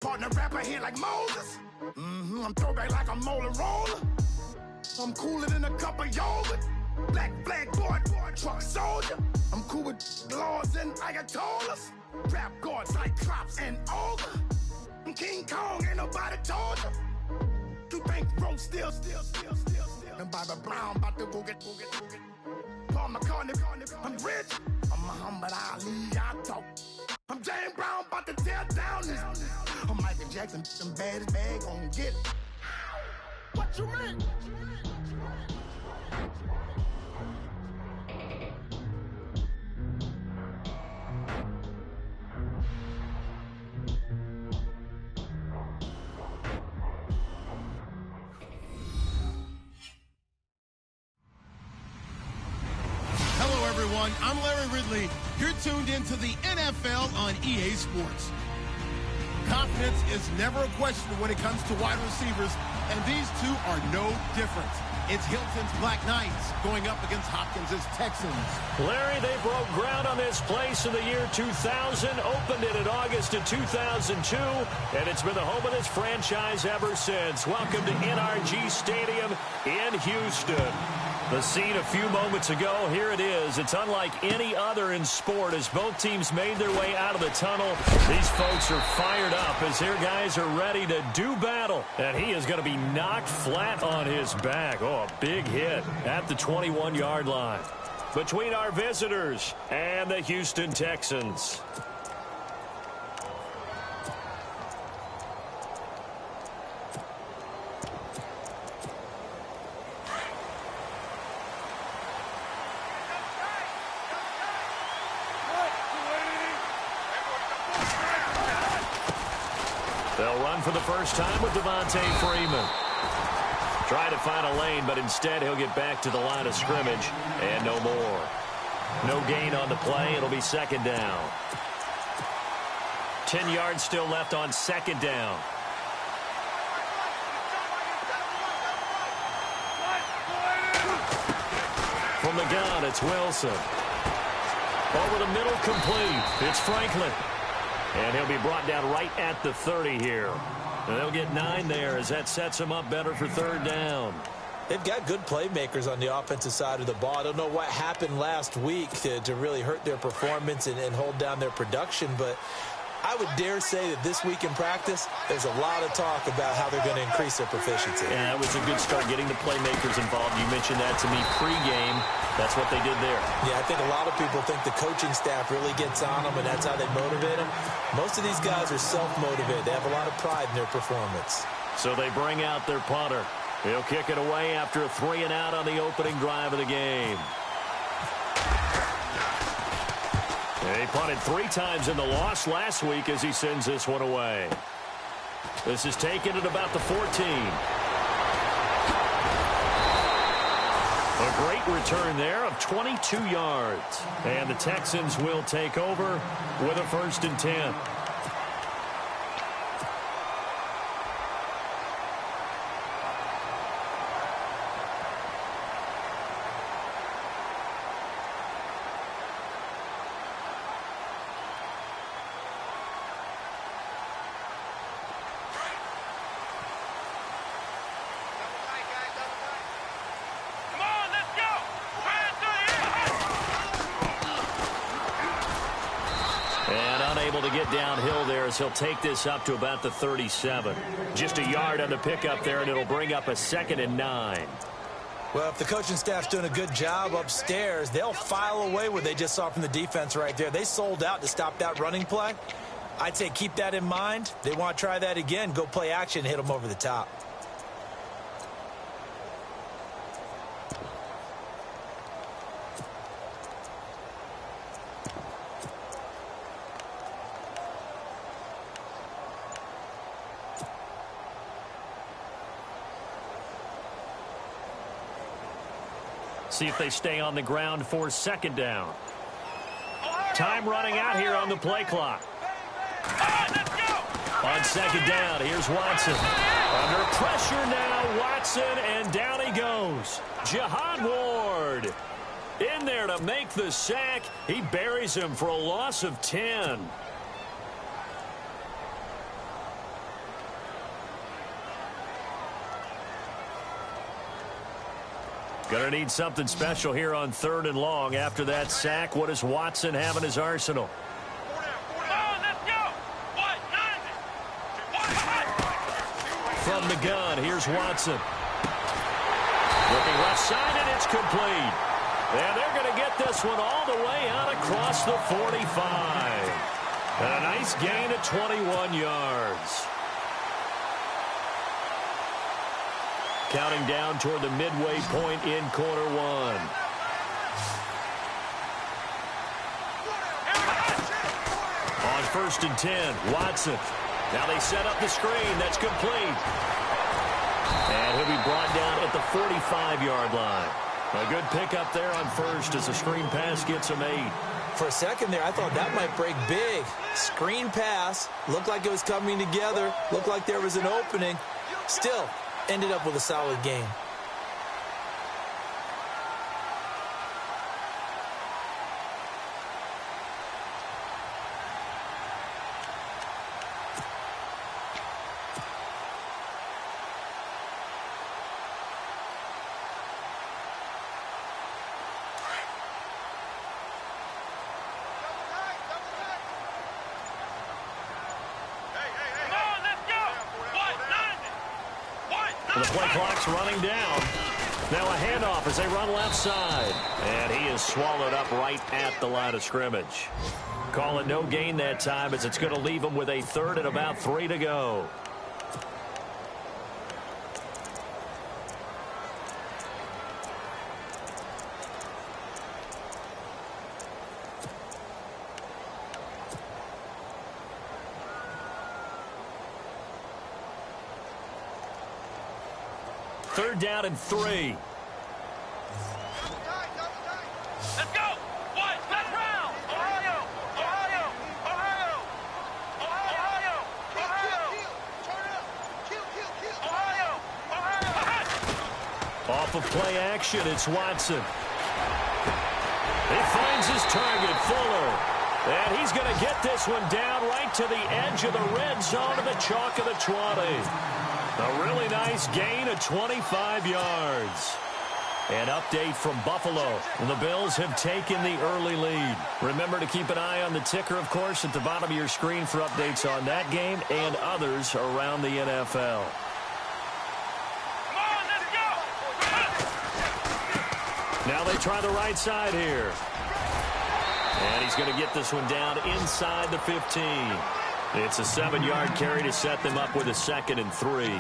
Partner rapper here like Moses. I'm throwback like a molar roller. I'm cooler than a cup of yogurt. Black flag boy, truck soldier. I'm cool with laws and ayatollahs. Rap gods like Klops and Olga. I'm King Kong, ain't nobody told you. You think Rome still. And Bobby Brown about to go get. Paul McCartney, I'm rich. I'm Muhammad Ali, I talk. I'm James Brown, about to tear down this. I'm Michael Jackson, them bad gon' get it. What you mean? Hello, everyone. I'm Larry Ridley. You're tuned into the NFL on EA Sports. Confidence is never a question when it comes to wide receivers, and these two are no different. It's Hilton's Black Knights going up against Hopkins' Texans. Larry, they broke ground on this place in the year 2000, opened it in August of 2002, and it's been the home of this franchise ever since. Welcome to NRG Stadium in Houston. The scene a few moments ago, here it is. It's unlike any other in sport as both teams made their way out of the tunnel. These folks are fired up as their guys are ready to do battle. And he is going to be knocked flat on his back. Oh, a big hit at the 21-yard line between our visitors and the Houston Texans. They'll run for the first time with Devontae Freeman. Try to find a lane, but instead he'll get back to the line of scrimmage and no more. No gain on the play. It'll be second down. 10 yards still left on second down. From the gun, it's Wilson. Over the middle, complete. It's Franklin. And he'll be brought down right at the 30 here. And they'll get 9 there as that sets them up better for third down. They've got good playmakers on the offensive side of the ball. I don't know what happened last week to really hurt their performance and hold down their production, but I would dare say that this week in practice, there's a lot of talk about how they're going to increase their proficiency. Yeah, it was a good start getting the playmakers involved. You mentioned that to me pregame. That's what they did there. Yeah, I think a lot of people think the coaching staff really gets on them, and that's how they motivate them. Most of these guys are self-motivated. They have a lot of pride in their performance. So they bring out their punter. He'll kick it away after a 3-and-out on the opening drive of the game. He punted 3 times in the loss last week as he sends this one away. This is taken at about the 14. A great return there of 22 yards. And the Texans will take over with a 1st and 10. To get downhill there as he'll take this up to about the 37. Just a yard on the pickup there, and it'll bring up a 2nd and 9. Well, if the coaching staff's doing a good job upstairs, they'll file away what they just saw from the defense right there. They sold out to stop that running play. I'd say keep that in mind. They want to try that again. Go play action, hit them over the top. See if they stay on the ground for 2nd down. Time running out here on the play clock. On 2nd down, here's Watson. Under pressure now, Watson, and down he goes. Jihad Ward in there to make the sack. He buries him for a loss of 10. Going to need something special here on 3rd and long. After that sack, what does Watson have in his arsenal? From the gun, here's Watson. Looking left side, and it's complete. And they're going to get this one all the way out across the 45. And a nice gain of 21 yards. Counting down toward the midway point in quarter one. On 1st and 10, Watson. Now they set up the screen. That's complete. And he'll be brought down at the 45-yard line. A good pickup there on 1st as the screen pass gets him 8. For a second there, I thought that might break big. Screen pass. Looked like it was coming together. Looked like there was an opening. Still ended up with a solid game. The play clock's running down. Now a handoff as they run left side. And he is swallowed up right at the line of scrimmage. Call it no gain that time as it's going to leave him with a 3rd and about 3 to go. Third down and 3. Let's go! What? Left round! Ohio! Ohio! Ohio! Ohio! Ohio! Turn it up! Kill! Ohio! Ohio! Off of play action, it's Watson. He finds his target, Fuller. And he's going to get this one down right to the edge of the red zone of the chalk of the 20. A really nice gain of 25 yards. An update from Buffalo. The Bills have taken the early lead. Remember to keep an eye on the ticker, of course, at the bottom of your screen for updates on that game and others around the NFL. Come on, let's go! Now they try the right side here. And he's going to get this one down inside the 15. It's a 7-yard carry to set them up with a 2nd and 3.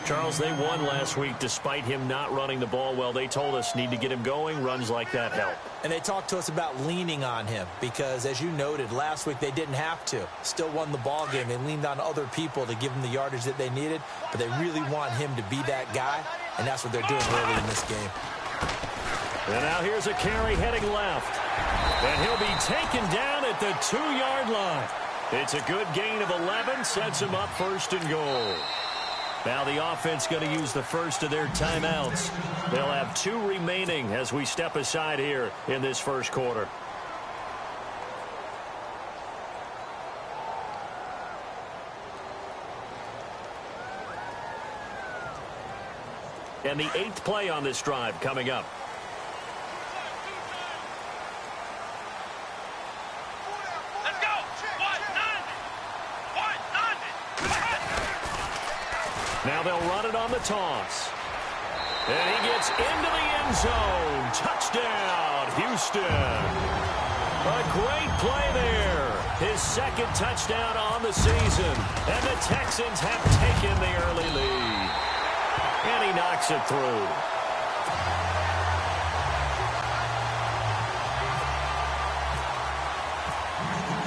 Charles, they won last week despite him not running the ball well. They told us need to get him going. Runs like that help. And they talked to us about leaning on him because, as you noted, last week they didn't have to. Still won the ball game. They leaned on other people to give them the yardage that they needed, but they really want him to be that guy, and that's what they're doing early in this game. And now here's a carry heading left. And he'll be taken down at the 2-yard line. It's a good gain of 11, sets him up 1st and goal. Now the offense going to use the first of their timeouts. They'll have 2 remaining as we step aside here in this first quarter. And the 8th play on this drive coming up. Now they'll run it on the toss. And he gets into the end zone. Touchdown, Houston. A great play there. His 2nd touchdown on the season. And the Texans have taken the early lead. And he knocks it through.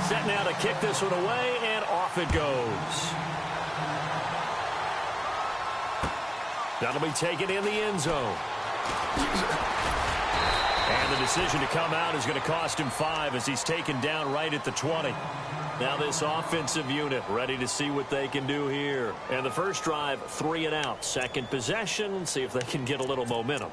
Set now to kick this one away, and off it goes. That'll be taken in the end zone. And the decision to come out is going to cost him 5 as he's taken down right at the 20. Now this offensive unit ready to see what they can do here. And the first drive, 3 and out. 2nd possession. See if they can get a little momentum.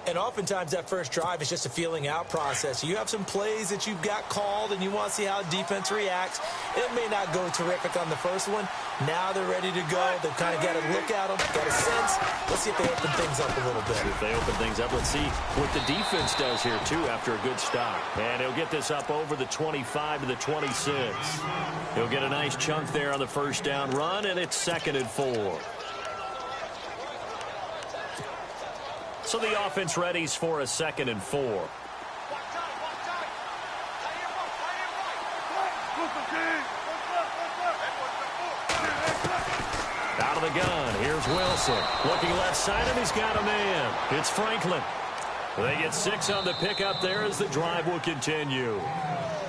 And oftentimes that first drive is just a feeling out process. You have some plays that you've got called and you want to see how defense reacts. It may not go terrific on the first one. Now they're ready to go. They've kind of got to look at them, got a sense. Let's see if they open things up a little bit. If they open things up, let's see what the defense does here, too, after a good stop. And he'll get this up over the 25 to the 26. He'll get a nice chunk there on the first down run, and it's 2nd and 4. So the offense readies for a 2nd and 4. Out of the gun, here's Wilson. Looking left side, and he's got a man. It's Franklin. They get 6 on the pickup there as the drive will continue.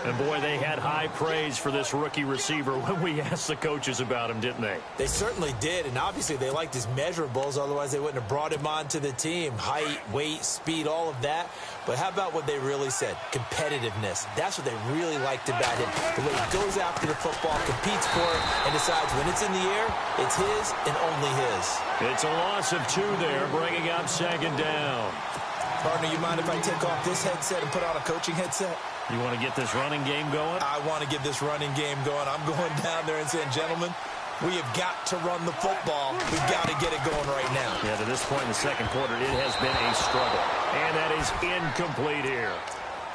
And, boy, they had high praise for this rookie receiver when we asked the coaches about him, didn't they? They certainly did, and obviously they liked his measurables. Otherwise, they wouldn't have brought him onto the team. Height, weight, speed, all of that. But how about what they really said? Competitiveness. That's what they really liked about him. The way he goes after the football, competes for it, and decides when it's in the air, it's his and only his. It's a loss of 2 there, bringing up 2nd down. Partner, you mind if I take off this headset and put on a coaching headset? You want to get this running game going? I want to get this running game going. I'm going down there and saying, gentlemen, we have got to run the football. We've got to get it going right now. Yeah, to this point in the second quarter, it has been a struggle. And that is incomplete here.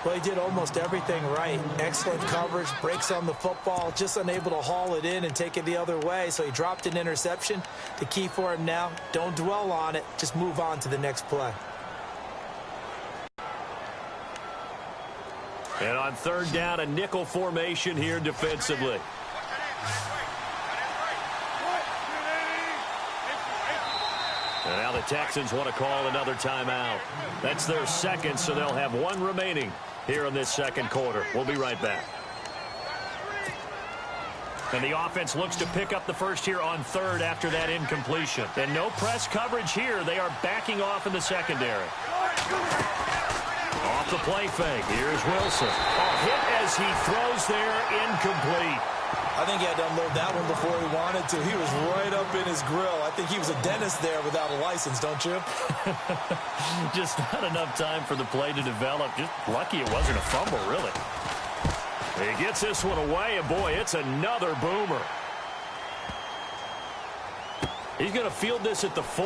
Well, he did almost everything right. Excellent coverage, breaks on the football, just unable to haul it in and take it the other way. So he dropped an interception. The key for him now, don't dwell on it. Just move on to the next play. And on 3rd down, a nickel formation here defensively. And now the Texans want to call another timeout. That's their 2nd, so they'll have 1 remaining here in this 2nd quarter. We'll be right back. And the offense looks to pick up the first here on 3rd after that incompletion. And no press coverage here. They are backing off in the secondary. Off the play fake. Here's Wilson. A hit as he throws there, incomplete. I think he had to unload that one before he wanted to. He was right up in his grill. I think he was a dentist there without a license, don't you? Just not enough time for the play to develop. Just lucky it wasn't a fumble, really. He gets this one away, and boy, it's another boomer. He's going to field this at the 4.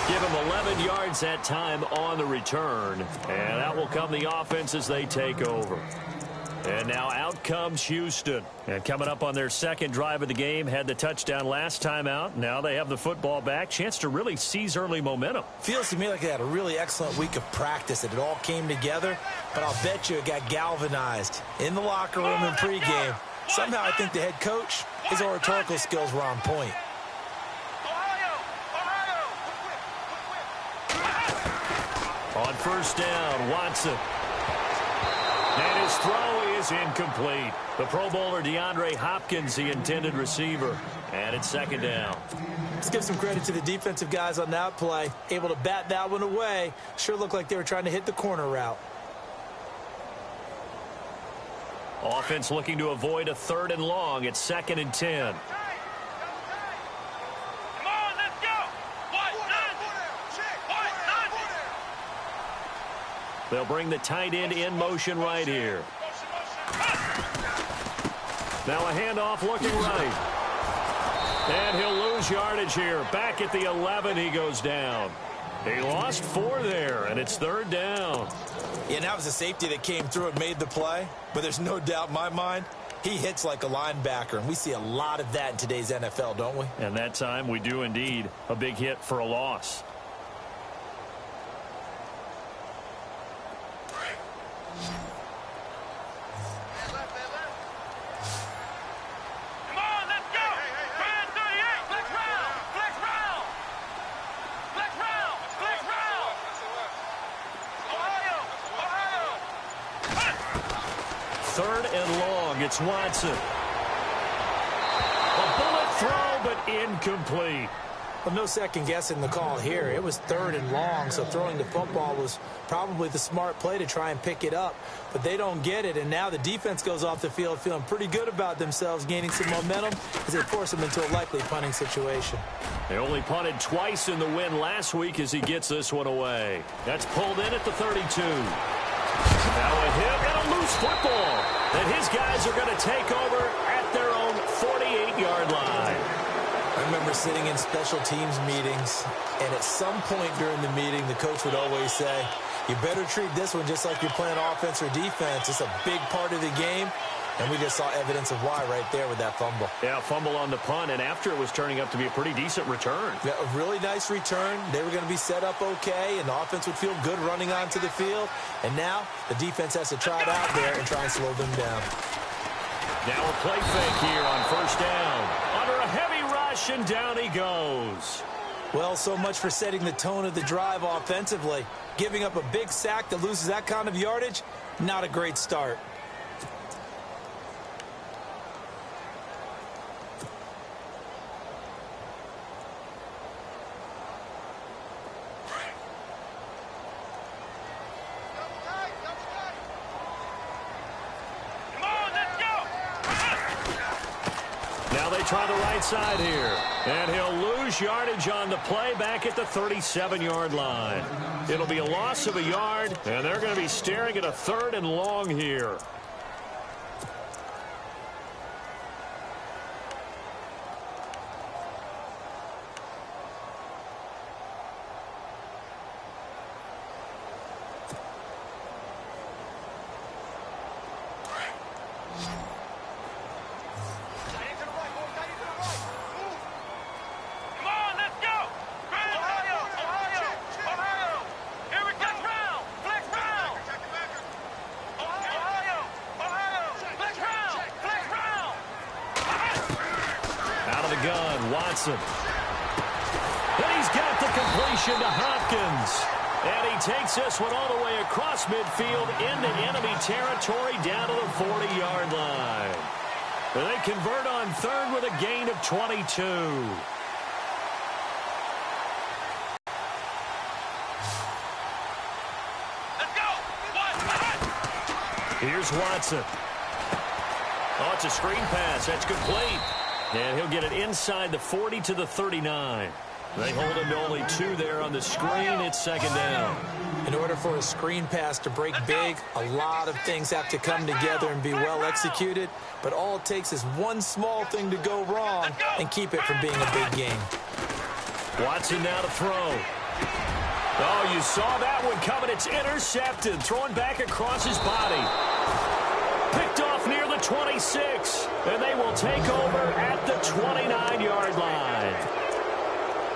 Give him 11 yards that time on the return. And that will come the offense as they take over. And now out comes Houston. And coming up on their 2nd drive of the game, had the touchdown last time out. Now they have the football back. Chance to really seize early momentum. Feels to me like they had a really excellent week of practice, that it all came together. But I'll bet you it got galvanized in the locker room in pregame. Somehow I think the head coach, his oratorical skills were on point. On 1st down, Watson. And his throw is incomplete. The Pro Bowler DeAndre Hopkins, the intended receiver. And it's 2nd down. Let's give some credit to the defensive guys on that play. Able to bat that one away. Sure looked like they were trying to hit the corner route. Offense looking to avoid a 3rd and long. It's 2nd and 10. They'll bring the tight end in motion right here. Now a handoff looking right. And he'll lose yardage here. Back at the 11, he goes down. He lost 4 there, and it's 3rd down. Yeah, and that was a safety that came through and made the play. But there's no doubt in my mind, he hits like a linebacker. And we see a lot of that in today's NFL, don't we? And that time we do indeed. A big hit for a loss. It's Watson. A bullet throw, but incomplete. Well, no second guessing the call here. It was 3rd and long, so throwing the football was probably the smart play to try and pick it up. But they don't get it, and now the defense goes off the field feeling pretty good about themselves, gaining some momentum as they force them into a likely punting situation. They only punted twice in the win last week as he gets this one away. That's pulled in at the 32. Now a hit and a loose football that his guys are going to take over at their own 48-yard line. I remember sitting in special teams meetings, and at some point during the meeting, the coach would always say, you better treat this one just like you're playing offense or defense. It's a big part of the game, and we just saw evidence of why right there with that fumble. Yeah, fumble on the punt, and after it was turning up to be a pretty decent return. Yeah, a really nice return. They were going to be set up okay, and the offense would feel good running onto the field. And now the defense has to try it out there and try and slow them down. Now a play fake here on 1st down. Under a heavy rush, and down he goes. Well, so much for setting the tone of the drive offensively. Giving up a big sack that loses that kind of yardage, not a great start. Now they try the right side here. And he'll lose yardage on the play back at the 37-yard line. It'll be a loss of a yard, and they're going to be staring at a 3rd and long here. Watson. And he's got the completion to Hopkins. And he takes this one all the way across midfield into enemy territory down to the 40-yard line. And they convert on 3rd with a gain of 22. Let's go. Here's Watson. Oh, it's a screen pass. That's complete. And he'll get it inside the 40 to the 39. They hold him to only 2 there on the screen. It's 2nd down. In order for a screen pass to break big, a lot of things have to come together and be well executed. But all it takes is one small thing to go wrong and keep it from being a big game. Watson now to throw. Oh, you saw that one coming. It's intercepted. Thrown back across his body. Picked off near the 26. And they will take over at the 29-yard line.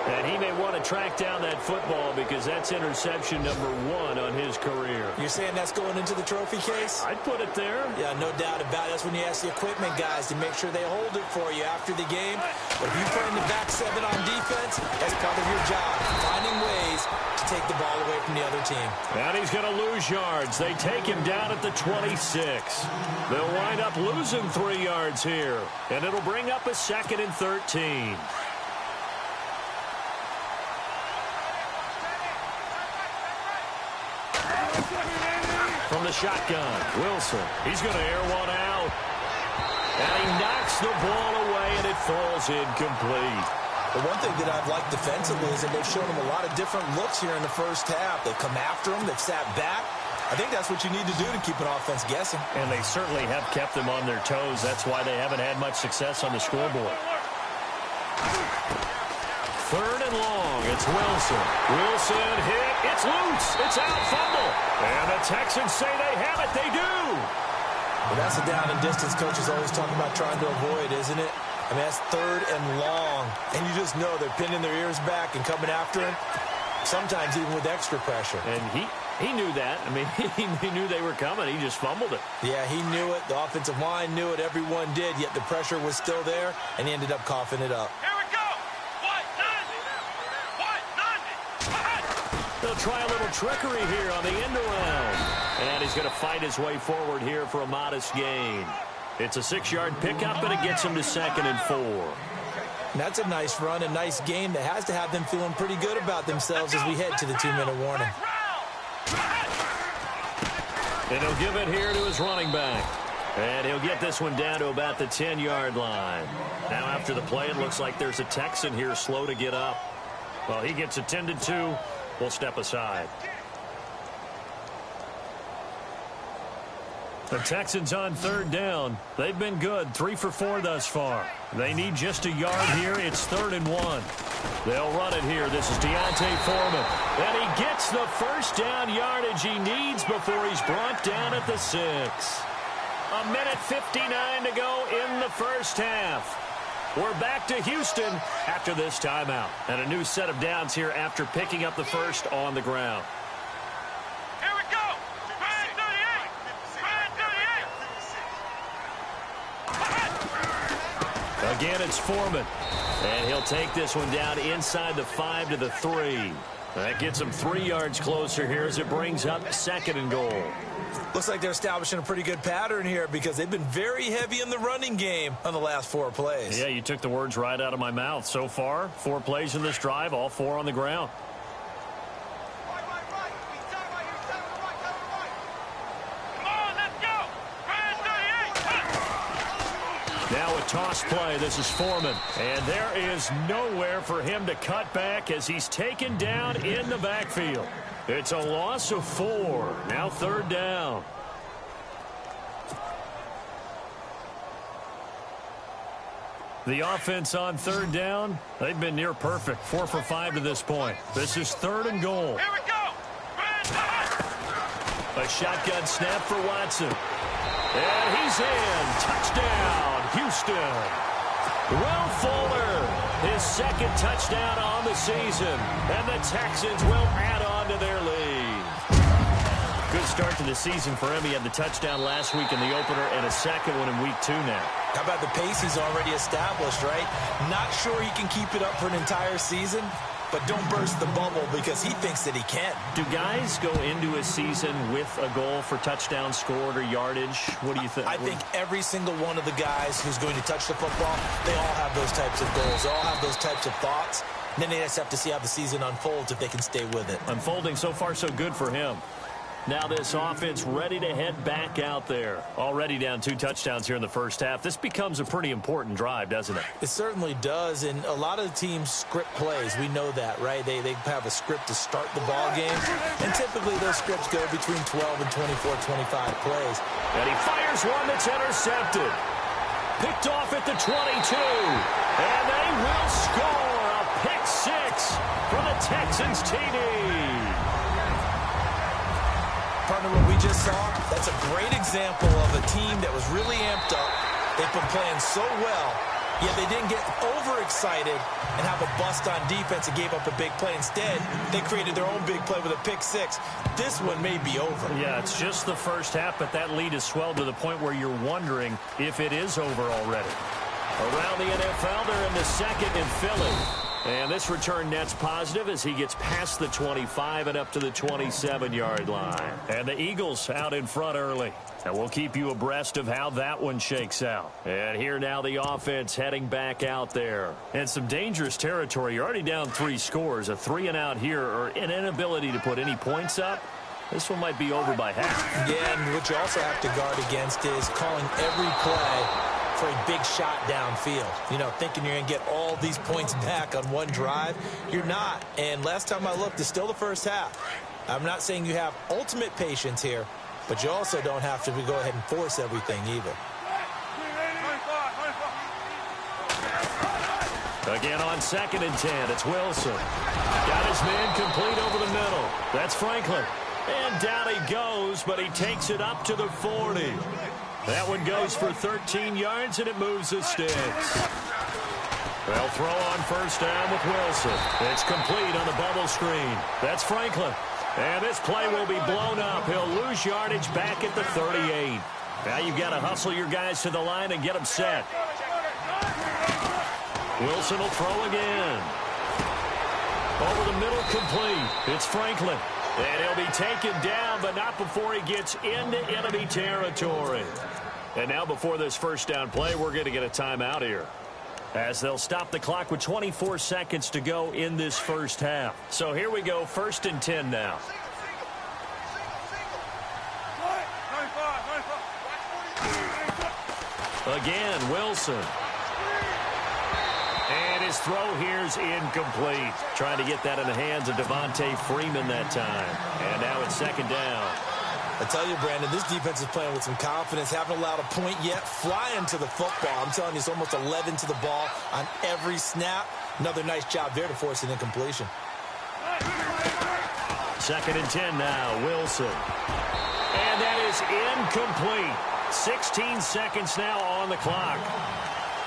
And he may want to track down that football because that's interception number 1 on his career. You're saying that's going into the trophy case? I'd put it there. Yeah, no doubt about it. That's when you ask the equipment guys to make sure they hold it for you after the game. But if you play in the back 7 on defense, that's part of your job, finding ways to take the ball away from the other team. And he's going to lose yards. They take him down at the 26. They'll wind up losing 3 yards here. And it'll bring up a 2nd and 13. From the shotgun, Wilson. He's going to air one out. And he knocks the ball away, and it falls incomplete. The one thing that I've liked defensively is that they've shown him a lot of different looks here in the first half. They've come after him. They've sat back. I think that's what you need to do to keep an offense guessing. And they certainly have kept them on their toes. That's why they haven't had much success on the scoreboard. 3rd and long. It's Wilson. Wilson hit. It's loose. It's out. Fumble. And the Texans say they have it. They do. Well, that's the down and distance coaches always talking about trying to avoid, isn't it? I mean, that's 3rd and long. And you just know they're pinning their ears back and coming after him, sometimes even with extra pressure. And he knew that. I mean, he knew they were coming. He just fumbled it. Yeah, he knew it. The offensive line knew it. Everyone did, yet the pressure was still there, and he ended up coughing it up. Here we go. They'll try a little trickery here on the end around. And he's going to fight his way forward here for a modest gain. It's a 6-yard pickup, and it gets him to 2nd and 4. And that's a nice run, a nice game that has to have them feeling pretty good about themselves as we head to the 2-minute warning. And he'll give it here to his running back. And he'll get this one down to about the 10-yard line. Now after the play, it looks like there's a Texan here slow to get up. Well, he gets attended to. We'll step aside. The Texans on 3rd down. They've been good, 3 for 4 thus far. They need just a yard here. It's 3rd and 1. They'll run it here. This is Deontay Foreman. And he gets the first down yardage he needs before he's brought down at the 6. A minute 59 to go in the first half. We're back to Houston after this timeout. And a new set of downs here after picking up the first on the ground. Here we go. Brand 38. Again, it's Foreman. And he'll take this one down inside the 5 to the 3. That gets him 3 yards closer here as it brings up 2nd and goal. Looks like they're establishing a pretty good pattern here because they've been very heavy in the running game on the last 4 plays. Yeah, you took the words right out of my mouth. So far, 4 plays in this drive, all 4 on the ground. Come on, let's go. Brand 38. Now a toss play. This is Foreman. And there is nowhere for him to cut back as he's taken down in the backfield. It's a loss of 4. Now 3rd down. The offense on 3rd down, they've been near perfect. 4 for 5 to this point. This is 3rd and goal. Here we go. Brand 38. A shotgun snap for Watson. And he's in. Touchdown, Houston. Will Fuller, his 2nd touchdown on the season. And the Texans will add on to their lead. Good start to the season for him. He had the touchdown last week in the opener and a 2nd one in week 2 now. How about the pace he's already established, right? Not sure he can keep it up for an entire season, but don't burst the bubble because he thinks that he can. Do guys go into a season with a goal for touchdown scored or yardage? What do you think? I think every single one of the guys who's going to touch the football, they all have those types of goals. They all have those types of thoughts. And then they just have to see how the season unfolds if they can stay with it. Unfolding so far so good for him. Now this offense ready to head back out there. Already down 2 touchdowns here in the first half. This becomes a pretty important drive, doesn't it? It certainly does, and a lot of the teams script plays. We know that, right? They have a script to start the ball game, and typically those scripts go between 12 and 24, 25 plays. And he fires one that's intercepted. Picked off at the 22, and they will score a pick 6 for the Texans TD. Partner, what we just saw, that's a great example of a team that was really amped up. They've been playing so well, yet they didn't get overexcited and have a bust on defense and gave up a big play. Instead, they created their own big play with a pick 6. This one may be over. Yeah, it's just the first half, but that lead has swelled to the point where you're wondering if it is over already. Around the NFL, they're in the 2nd in Philly. And this return net's positive as he gets past the 25 and up to the 27-yard line. And the Eagles out in front early. And we'll keep you abreast of how that one shakes out. And here now the offense heading back out there. And some dangerous territory. You're already down 3 scores. A 3-and-out here or an inability to put any points up. This one might be over by half. Yeah, and what you also have to guard against is calling every play for a big shot downfield. You know, thinking you're going to get all these points back on one drive. You're not. And last time I looked, it's still the first half. I'm not saying you have ultimate patience here, but you also don't have to go ahead and force everything either. Again on 2nd and 10, it's Wilson. Got his man complete over the middle. That's Franklin. And down he goes, but he takes it up to the 40. That one goes for 13 yards, and it moves the sticks. They'll throw on first down with Wilson. It's complete on the bubble screen. That's Franklin. And this play will be blown up. He'll lose yardage back at the 38. Now you've got to hustle your guys to the line and get them set. Wilson will throw again. Over the middle, complete. It's Franklin. And he'll be taken down, but not before he gets into enemy territory. And now before this first down play, we're going to get a timeout here. as they'll stop the clock with 24 seconds to go in this first half. So here we go, 1st and 10 now. Again, Wilson. And his throw here's incomplete. Trying to get that in the hands of Devontae Freeman that time. And now it's 2nd down. I tell you, Brandon, this defense is playing with some confidence. Haven't allowed a point yet. Flying to the football. I'm telling you, it's almost 11 to the ball on every snap. Another nice job there to force an incompletion. 2nd and 10 now, Wilson. And that is incomplete. 16 seconds now on the clock.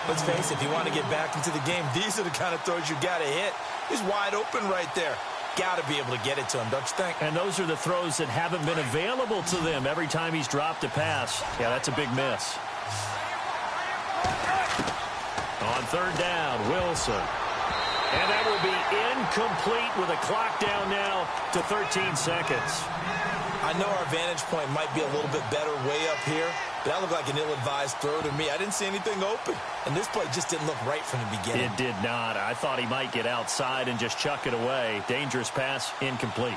Let's face it, if you want to get back into the game, these are the kind of throws you got to hit. He's wide open right there. Got to be able to get it to him, don't you think? And those are the throws that haven't been available to them every time he's dropped a pass. Yeah, that's a big miss. On 3rd down, Wilson. And that will be incomplete with a clock down now to 13 seconds. I know our vantage point might be a little bit better way up here, but that looked like an ill-advised throw to me. I didn't see anything open, and this play just didn't look right from the beginning. It did not. I thought he might get outside and just chuck it away. Dangerous pass, incomplete.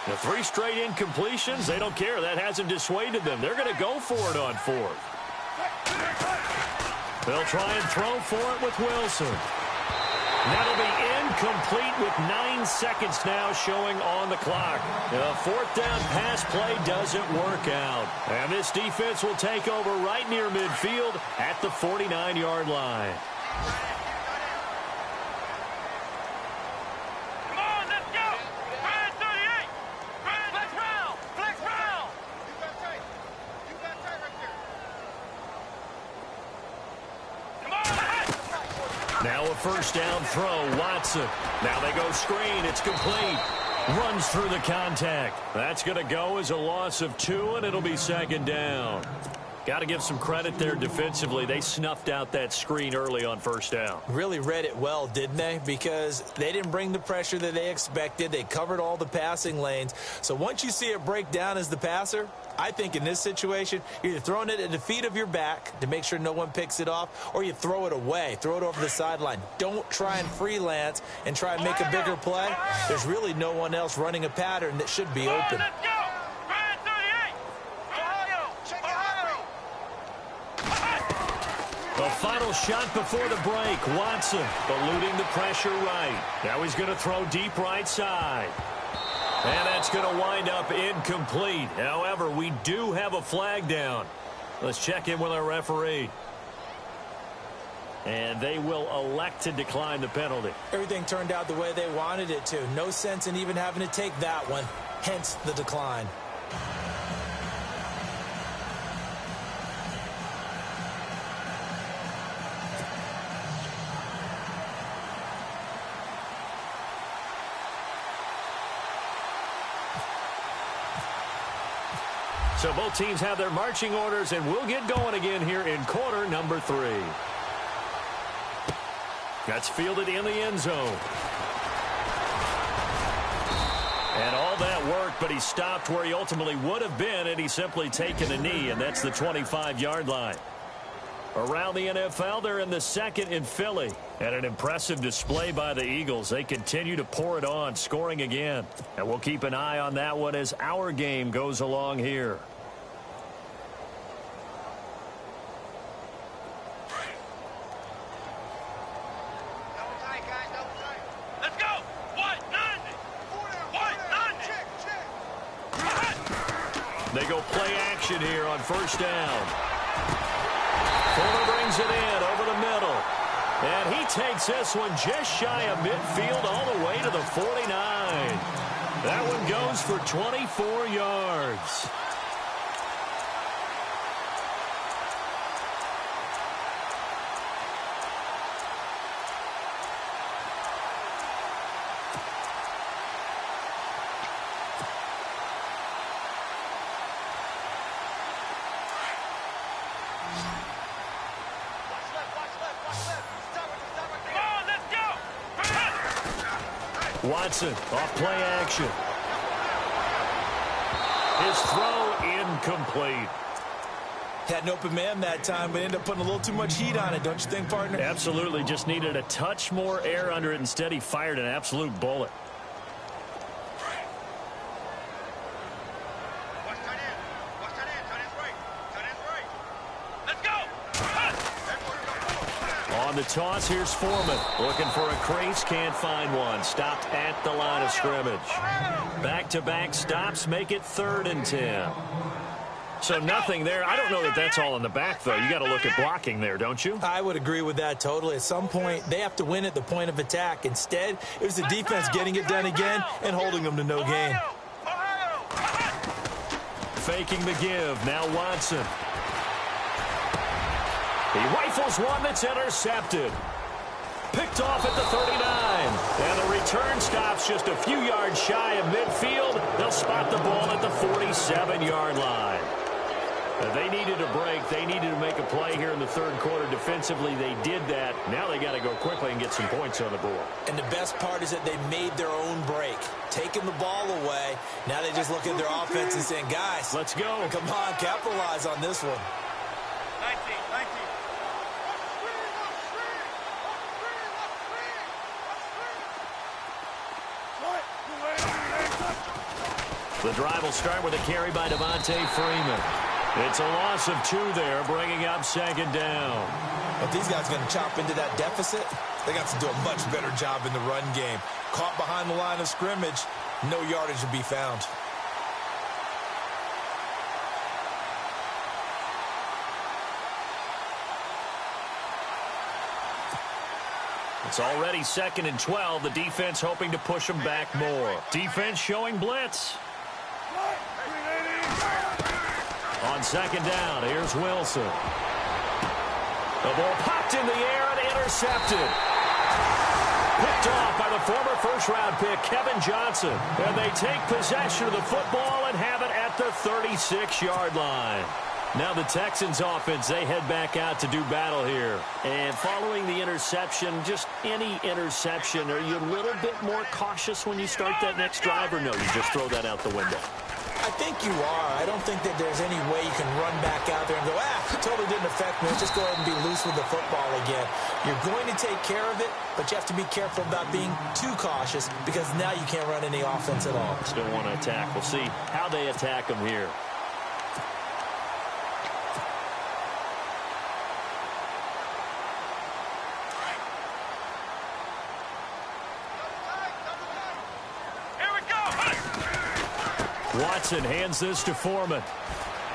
The 3 straight incompletions, they don't care. That hasn't dissuaded them. They're going to go for it on 4th. They'll try and throw for it with Wilson. That'll be incomplete with 9 seconds now showing on the clock. The 4th down pass play doesn't work out. And this defense will take over right near midfield at the 49-yard line. Now a 1st down throw, Watson. Now they go screen, it's complete. Runs through the contact. That's going to go as a loss of 2, and it'll be 2nd down. Got to give some credit there defensively. They snuffed out that screen early on 1st down. Really read it well, didn't they? Because they didn't bring the pressure that they expected. They covered all the passing lanes. So once you see it break down as the passer, I think in this situation, you're either throwing it at the feet of your back to make sure no one picks it off, or you throw it away, throw it over the sideline. Don't try and freelance and try and make a bigger play. There's really no one else running a pattern that should be open. The final shot before the break. Watson eluding the pressure right. Now he's going to throw deep right side. And that's going to wind up incomplete. However, we do have a flag down. Let's check in with our referee. And they will elect to decline the penalty. Everything turned out the way they wanted it to. No sense in even having to take that one. Hence the decline. So both teams have their marching orders, and we'll get going again here in quarter number 3. That's fielded in the end zone. And all that work, but he stopped where he ultimately would have been, and he's simply taken a knee, and that's the 25-yard line. Around the NFL, they're in the 2nd in Philly. And an impressive display by the Eagles. They continue to pour it on, scoring again. And we'll keep an eye on that one as our game goes along here. Let's go! White 90! White 90! They go play action here on 1st down. Fuller brings it in over the middle. And he takes this one just shy of midfield all the way to the 49. That one goes for 24 yards. Watson off play action. His throw incomplete. Had an open man that time, but ended up putting a little too much heat on it, don't you think, partner? Absolutely. Just needed a touch more air under it. Instead, he fired an absolute bullet. On the toss, here's Foreman. Looking for a crease, can't find one. Stopped at the line of scrimmage. Back-to-back stops make it 3rd and 10. So nothing there. I don't know that that's all in the back, though. You got to look at blocking there, don't you? I would agree with that totally. At some point, they have to win at the point of attack. Instead, it was the defense getting it done again and holding them to no gain. Faking the give. Now Watson. He rifles one that's intercepted. Picked off at the 39. And the return stops just a few yards shy of midfield. They'll spot the ball at the 47-yard line. They needed a break. They needed to make a play here in the 3rd quarter. Defensively, they did that. Now they got to go quickly and get some points on the board. And the best part is that they made their own break. Taking the ball away. Now they just look at their offense and saying, guys, let's go. Come on, capitalize on this one. 19. The drive will start with a carry by Devontae Freeman. It's a loss of 2 there, bringing up 2nd down. If these guys are going to chop into that deficit, they got to do a much better job in the run game. Caught behind the line of scrimmage, no yardage to be found. It's already 2nd and 12. The defense hoping to push them back more. Defense showing blitz. On 2nd down, here's Wilson. The ball popped in the air and intercepted. Picked off by the former first-round pick, Kevin Johnson. And they take possession of the football and have it at the 36-yard line. Now the Texans offense, they head back out to do battle here. And following the interception, just any interception, are you a little bit more cautious when you start that next drive, or no, you just throw that out the window? I think you are. I don't think that there's any way you can run back out there and go, totally didn't affect me. Let's just go ahead and be loose with the football again. You're going to take care of it, but you have to be careful about being too cautious because now you can't run any offense at all. Still want to attack. We'll see how they attack them here. Watson hands this to Foreman.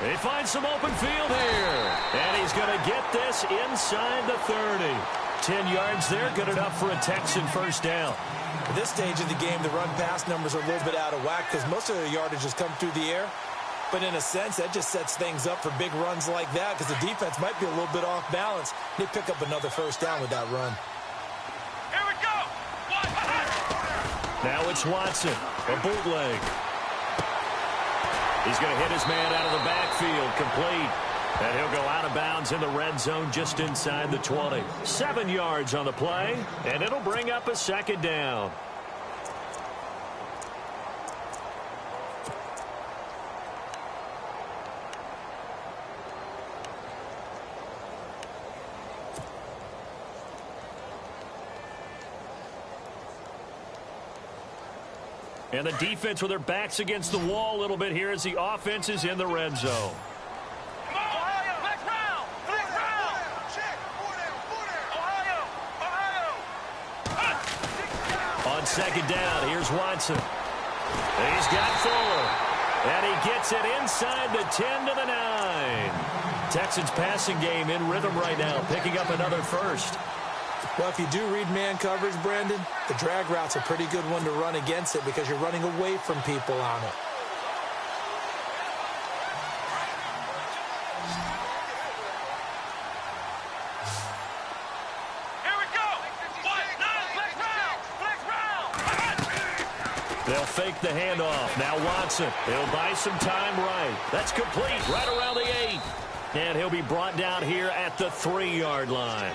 They find some open field here. And he's going to get this inside the 30. 10 yards there, good enough for a Texan 1st down. At this stage of the game, the run-pass numbers are a little bit out of whack because most of their yardage has come through the air. But in a sense, that just sets things up for big runs like that because the defense might be a little bit off balance. They pick up another 1st down with that run. Here we go. Now it's Watson, a bootleg. He's going to hit his man out of the backfield, complete. And he'll go out of bounds in the red zone just inside the 20. 7 yards on the play, and it'll bring up a 2nd down. And the defense with their backs against the wall a little bit here as the offense is in the red zone. On 2nd down, here's Watson. He's got Fuller. And he gets it inside the 10 to the 9. Texans passing game in rhythm right now, picking up another 1st. Well, if you do read man coverage, Brandon, the drag route's a pretty good one to run against it because you're running away from people on it. Here we go. They'll fake the handoff. Now Watson. He'll buy some time right. That's complete right around the 8. And he'll be brought down here at the 3-yard line.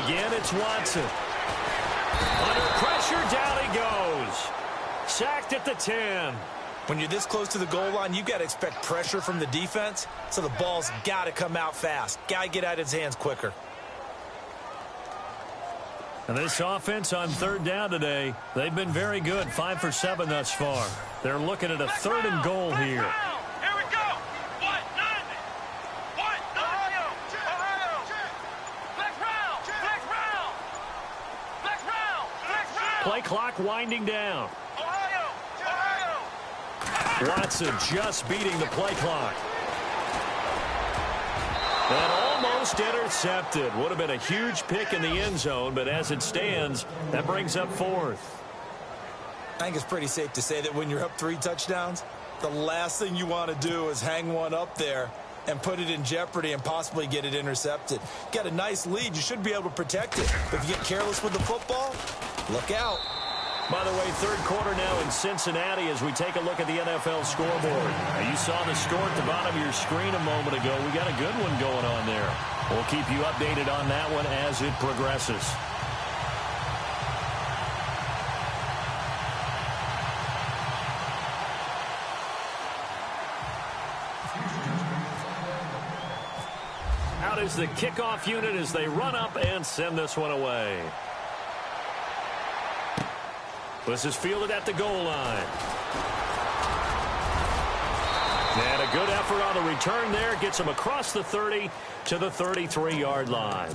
again, it's Watson. Under pressure, down he goes. Sacked at the 10. When you're this close to the goal line, you've got to expect pressure from the defense, so the ball's got to come out fast. Got to get out of his hands quicker. And this offense on third down today, they've been very good, 5 for 7 thus far. They're looking at a 3rd and goal here. Here we go. 190. 190. Ohio. Black round. Black round. Black round. Black round. Play clock winding down. Ohio. Watson just beating the play clock. And almost intercepted. Would have been a huge pick in the end zone, but as it stands, that brings up 4th. I think it's pretty safe to say that when you're up 3 touchdowns, the last thing you want to do is hang one up there and put it in jeopardy and possibly get it intercepted. Got a nice lead. You should be able to protect it. But if you get careless with the football, look out. By the way, 3rd quarter now in Cincinnati as we take a look at the NFL scoreboard. Now, you saw the score at the bottom of your screen a moment ago. We got a good one going on there. We'll keep you updated on that one as it progresses. Out is the kickoff unit as they run up and send this one away. This is fielded at the goal line. And a good effort on the return there. Gets him across the 30 to the 33-yard line.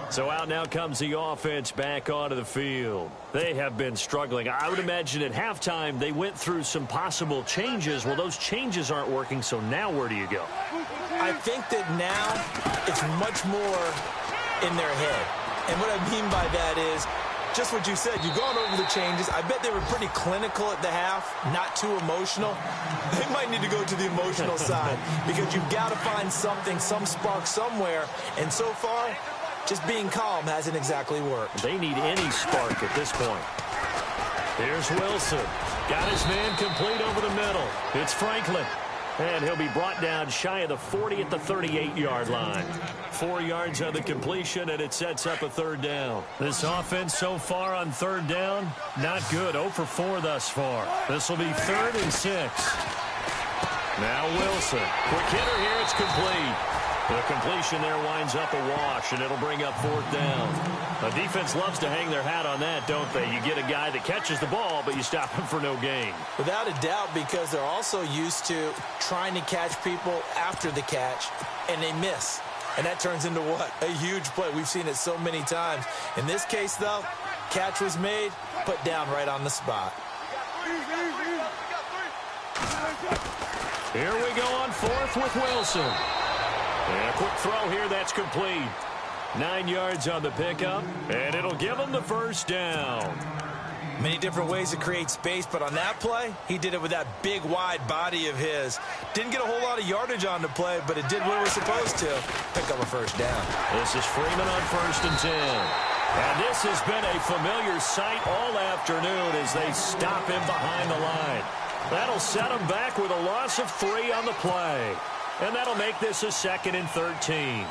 So out now comes the offense back onto the field. They have been struggling. I would imagine at halftime they went through some possible changes. Well, those changes aren't working, so now where do you go? I think that now it's much more in their head. And what I mean by that is just what you said. You've gone over the changes. I bet they were pretty clinical at the half, not too emotional. They might need to go to the emotional side because you've got to find something, some spark somewhere. And so far, just being calm hasn't exactly worked. They need any spark at this point. Here's Wilson. Got his man complete over the middle. It's Franklin. And he'll be brought down shy of the 40 at the 38-yard line. 4 yards on the completion, and it sets up a 3rd down. This offense so far on 3rd down, not good. 0 for 4 thus far. This will be 3rd and 6. Now Wilson. Quick hitter here. It's complete. The completion there winds up a wash, and it'll bring up 4th down. The defense loves to hang their hat on that, don't they? You get a guy that catches the ball, but you stop him for no gain. Without a doubt, because they're also used to trying to catch people after the catch, and they miss. And that turns into what? A huge play. We've seen it so many times. In this case, though, catch was made, put down right on the spot. Here we go on 4th with Wilson. And a quick throw here, that's complete. 9 yards on the pickup, and it'll give him the 1st down. Many different ways to create space, but on that play, he did it with that big, wide body of his. Didn't get a whole lot of yardage on the play, but it did what it was supposed to. Pick up a 1st down. This is Freeman on 1st and 10. And this has been a familiar sight all afternoon as they stop him behind the line. That'll set him back with a loss of 3 on the play. And that'll make this a 2nd and 13.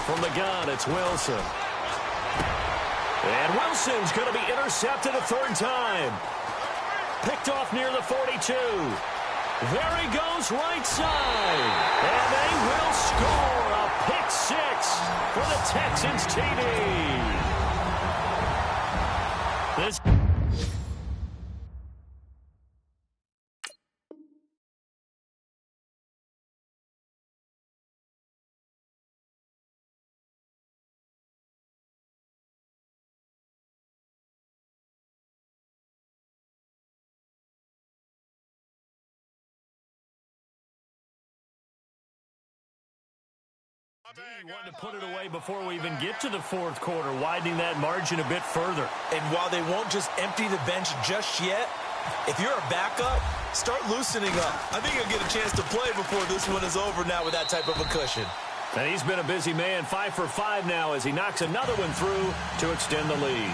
From the gun, it's Wilson. And Wilson's going to be intercepted a 3rd time. Picked off near the 42. There he goes right side. And they will score a pick 6 for the Texans TD. This wanted to put it away before we even get to the 4th quarter, widening that margin a bit further. And while they won't just empty the bench just yet, if you're a backup, start loosening up. I think he'll get a chance to play before this one is over now with that type of a cushion. And he's been a busy man, 5 for 5 now as he knocks another one through to extend the lead.